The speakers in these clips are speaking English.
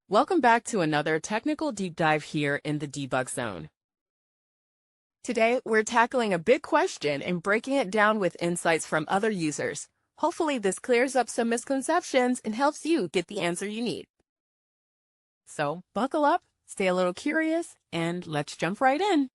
Welcome back to another technical deep dive here in the debug zone. Today, we're tackling a big question and breaking it down with insights from other users. Hopefully, this clears up some misconceptions and helps you get the answer you need. So, buckle up, stay a little curious, and let's jump right in.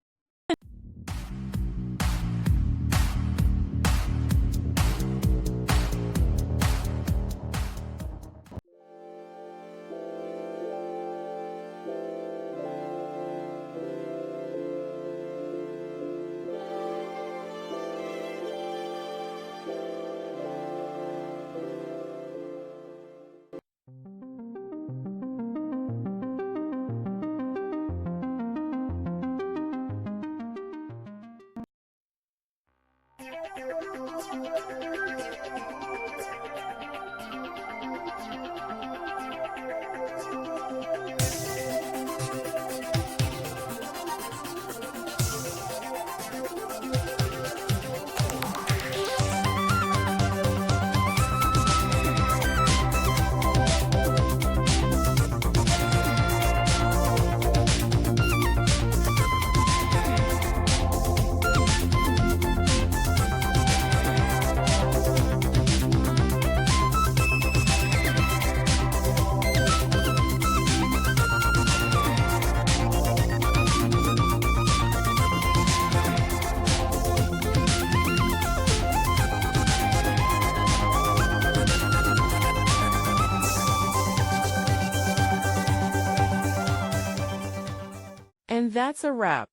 And that's a wrap.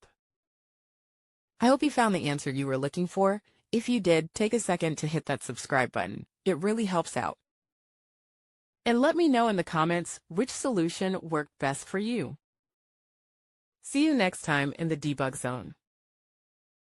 I hope you found the answer you were looking for. If you did, take a second to hit that subscribe button. It really helps out. And let me know in the comments which solution worked best for you. See you next time in the debug zone.